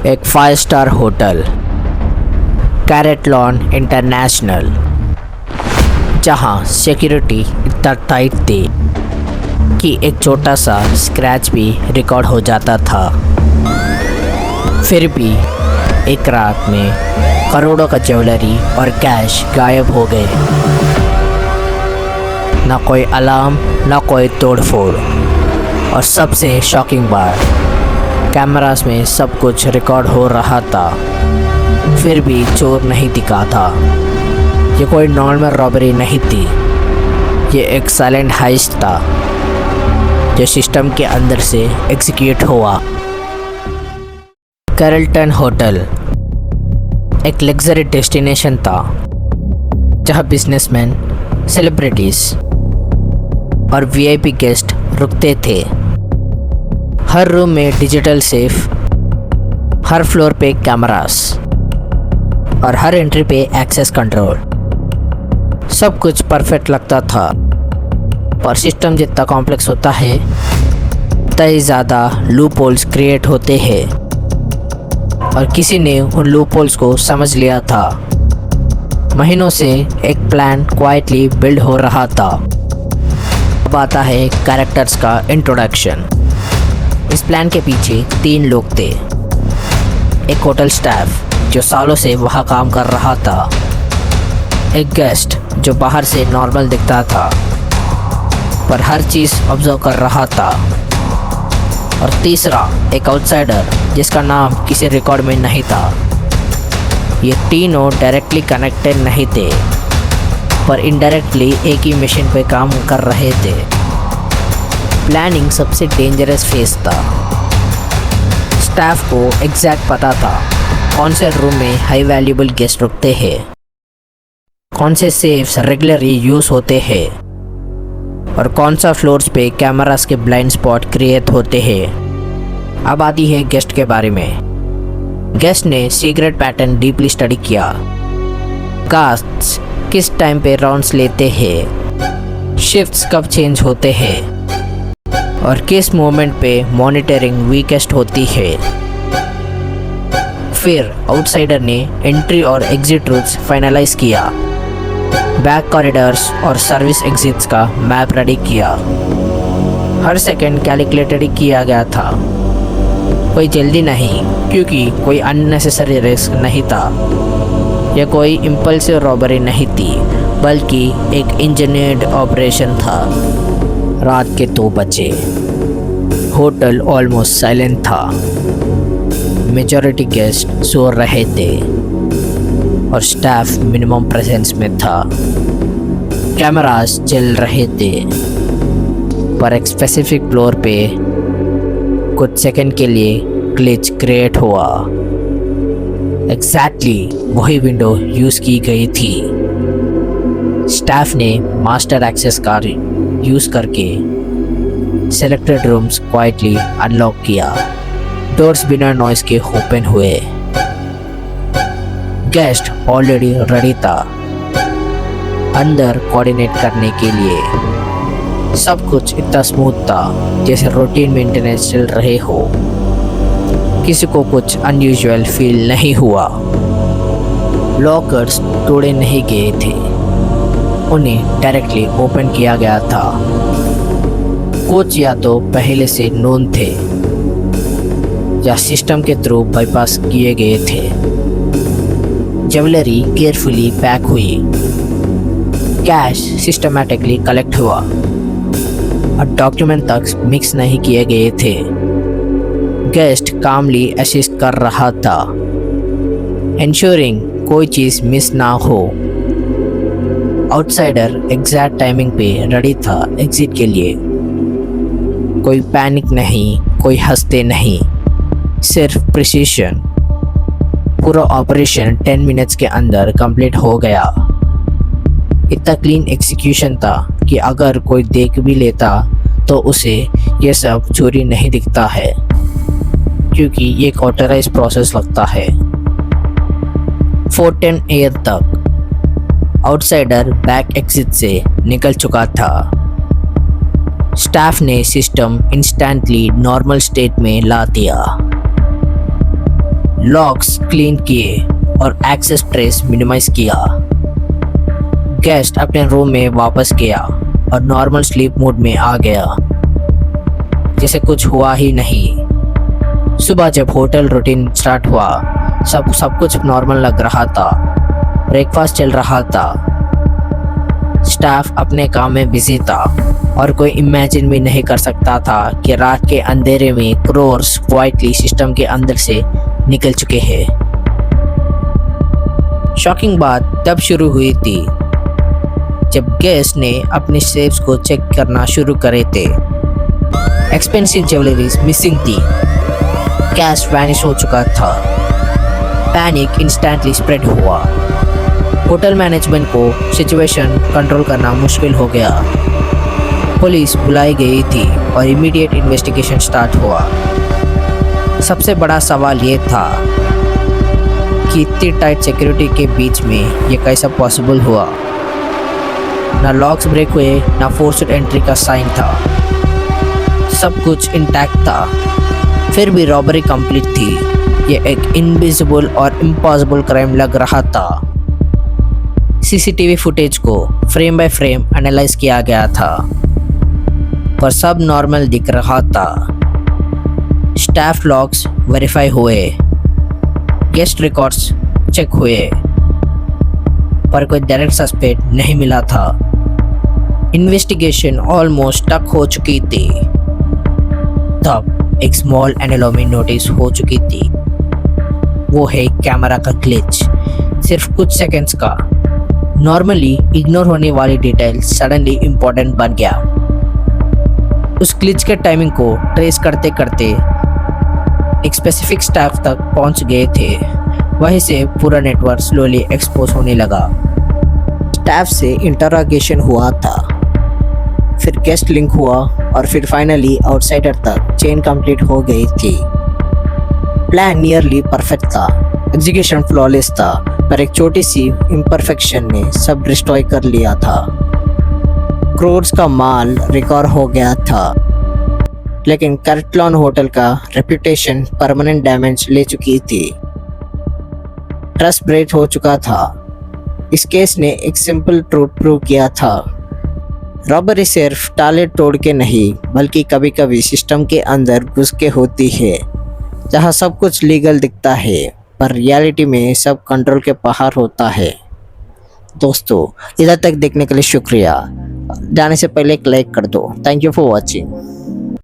एक 5 star hotel carat lawn international, जहां security इतना टाइट थी कि एक छोटा सा स्क्रैच भी रिकॉर्ड हो जाता था। फिर भी एक रात में करोड़ों का ज्वेलरी और कैश गायब हो गए। ना कोई अलार्म, ना कोई तोड़फोड़, और सबसे शॉकिंग बात, कैमरास में सब कुछ रिकॉर्ड हो रहा था, फिर भी चोर नहीं दिखा था। ये कोई नॉर्मल रॉबरी नहीं थी, ये एक साइलेंट हाइस्ट था जो सिस्टम के अंदर से एग्जीक्यूट हुआ। कैरल्टन होटल एक लग्जरी डेस्टिनेशन था जहां बिजनेसमैन, सेलिब्रिटीज और वीआईपी गेस्ट रुकते थे। हर रूम में डिजिटल सेफ, हर फ्लोर पे कैमरास और हर एंट्री पे एक्सेस कंट्रोल। सब कुछ परफेक्ट लगता था, पर सिस्टम जितना कॉम्प्लेक्स होता है उतना ही ज़्यादा लूप होल्स क्रिएट होते हैं, और किसी ने उन लूप होल्स को समझ लिया था। महीनों से एक प्लान क्वाइटली बिल्ड हो रहा था। अब आता है कैरेक्टर्स का इंट्रोडक्शन। इस प्लान के पीछे 3 लोग थे। एक होटल स्टाफ जो सालों से वहाँ काम कर रहा था, एक गेस्ट जो बाहर से नॉर्मल दिखता था पर हर चीज़ ऑब्जर्व कर रहा था, और तीसरा एक आउटसाइडर जिसका नाम किसी रिकॉर्ड में नहीं था। ये तीनों डायरेक्टली कनेक्टेड नहीं थे, पर इनडायरेक्टली एक ही मिशन पे काम कर रहे थे। प्लानिंग सबसे डेंजरस फेज था। स्टाफ को एग्जैक्ट पता था कौन से रूम में हाई वैल्यूबल गेस्ट रुकते हैं, कौन से सेफ्स रेगुलरली यूज़ होते हैं, और कौन सा फ्लोर्स पे कैमरास के ब्लाइंड स्पॉट क्रिएट होते हैं। अब आती है गेस्ट के बारे में। गेस्ट ने सीक्रेट पैटर्न डीपली स्टडी किया। कास्ट्स किस टाइम पे राउंड्स लेते हैं, शिफ्ट्स कब चेंज होते हैं, और किस मोमेंट पे मॉनिटरिंग वीकेस्ट होती है। फिर आउटसाइडर ने एंट्री और एग्जिट रूट्स फाइनलाइज किया, बैक कॉरिडोर्स और सर्विस एग्जिट्स का मैप रेडी किया। हर सेकंड कैलकुलेटेड किया गया था। कोई जल्दी नहीं, क्योंकि कोई अननेसेसरी रिस्क नहीं था। यह कोई इम्पल्सिव रॉबरी नहीं थी, बल्कि एक इंजीनियर्ड ऑपरेशन था। रात के 2 बजे होटल ऑलमोस्ट साइलेंट था। मेजॉरिटी गेस्ट सो रहे थे और स्टाफ मिनिमम प्रेजेंस में था। कैमरास चल रहे थे, पर एक स्पेसिफिक फ्लोर पे कुछ सेकंड के लिए ग्लिच क्रिएट हुआ। एग्जैक्टली वही विंडो यूज़ की गई थी। स्टाफ ने मास्टर एक्सेस कार्ड यूज़ करके सेलेक्टेड रूम्स क्वाइटली अनलॉक किया। डोर्स बिना नॉइस के ओपन हुए। गेस्ट ऑलरेडी रेडी था अंदर कोऑर्डिनेट करने के लिए। सब कुछ इतना स्मूथ था जैसे रूटीन मेंटेनेंस चल रहे हो। किसी को कुछ अनयूजुअल फील नहीं हुआ। लॉकर्स तोड़े नहीं गए थे, उन्हें डायरेक्टली ओपन किया गया था। कुछ या तो पहले से नोन थे या सिस्टम के थ्रू बाईपास किए गए थे। ज्वेलरी केयरफुली पैक हुई, कैश सिस्टमैटिकली कलेक्ट हुआ, और डॉक्यूमेंट तक मिक्स नहीं किए गए थे। गेस्ट कामली असिस्ट कर रहा था, इंश्योरिंग कोई चीज़ मिस ना हो। आउटसाइडर एग्जैक्ट टाइमिंग पे रेडी था एग्जिट के लिए। कोई पैनिक नहीं, कोई हंसते नहीं, सिर्फ प्रिसीशन। पूरा ऑपरेशन 10 मिनट्स के अंदर कंप्लीट हो गया। इतना क्लीन एग्जीक्यूशन था कि अगर कोई देख भी लेता तो उसे ये सब चोरी नहीं दिखता है, क्योंकि ये एक ऑथराइज प्रोसेस लगता है। 4:10 AM तक आउटसाइडर बैक एग्जिट से निकल चुका था। स्टाफ ने सिस्टम इंस्टेंटली नॉर्मल स्टेट में ला दिया। लॉक्स क्लीन किए और एक्सेस ट्रेस मिनिमाइज किया। गेस्ट अपने रूम में वापस गया और नॉर्मल स्लीप मोड में आ गया, जैसे कुछ हुआ ही नहीं। सुबह जब होटल रूटीन स्टार्ट हुआ, सब कुछ नॉर्मल लग रहा था। ब्रेकफास्ट चल रहा था, स्टाफ अपने काम में बिजी था और कोई इमेजिन भी नहीं कर सकता था कि रात के अंधेरे में क्रोर्स क्वाइटली सिस्टम के अंदर से निकल चुके हैं। शॉकिंग बात तब शुरू हुई थी जब गेस्ट ने अपने सेफ्स को चेक करना शुरू करे थे। एक्सपेंसिव ज्वेलरीज मिसिंग थी, कैश वैनिश हो चुका था। पैनिक इंस्टेंटली स्प्रेड हुआ। होटल मैनेजमेंट को सिचुएशन कंट्रोल करना मुश्किल हो गया। पुलिस बुलाई गई थी और इमीडिएट इन्वेस्टिगेशन स्टार्ट हुआ। सबसे बड़ा सवाल ये था कि इतनी टाइट सिक्योरिटी के बीच में ये कैसा पॉसिबल हुआ। ना लॉक्स ब्रेक हुए, ना फोर्स्ड एंट्री का साइन था, सब कुछ इंटैक्ट था। फिर भी रॉबरी कंप्लीट थी। ये एक इनविजिबल और इम्पॉसिबल क्राइम लग रहा था। सीसीटीवी फुटेज को फ्रेम बाय फ्रेम एनालाइज किया गया था, पर सब नॉर्मल दिख रहा था। स्टाफ लॉग्स वेरीफाई हुए, गेस्ट रिकॉर्ड्स चेक हुए, पर कोई डायरेक्ट सस्पेक्ट नहीं मिला था। इन्वेस्टिगेशन ऑलमोस्ट स्टक हो चुकी थी। तब एक स्मॉल एनोमली नोटिस हो चुकी थी। वो है कैमरा का ग्लिच, सिर्फ कुछ सेकंड्स का। नॉर्मली इग्नोर होने वाली डिटेल सडनली इम्पोर्टेंट बन गया। उस ग्लिच के टाइमिंग को ट्रेस करते करते एक स्पेसिफिक स्टाफ तक पहुंच गए थे। वहीं से पूरा नेटवर्क स्लोली एक्सपोज होने लगा। स्टाफ से इंटरोगेशन हुआ था, फिर गेस्ट लिंक हुआ और फिर फाइनली आउटसाइडर तक चेन कंप्लीट हो गई थी। प्लान नियरली परफेक्ट था, एग्जीक्यूशन फ्लॉलेस था, पर एक छोटी सी इम्परफेक्शन ने सब डिस्ट्रॉय कर लिया था। क्रोर्स का माल रिकवर हो गया था, लेकिन कर्टलॉन होटल का रेपुटेशन परमानेंट डैमेज ले चुकी थी। ट्रस्ट ब्रेक हो चुका था। इस केस ने एक सिंपल ट्रूथ प्रूव किया था। रॉबरी सिर्फ ताले तोड़ के नहीं, बल्कि कभी कभी सिस्टम के अंदर घुस के होती है, जहाँ सब कुछ लीगल दिखता है पर रियलिटी में सब कंट्रोल के बाहर होता है। दोस्तों, इधर तक देखने के लिए शुक्रिया। जाने से पहले एक लाइक कर दो। Thank you for watching.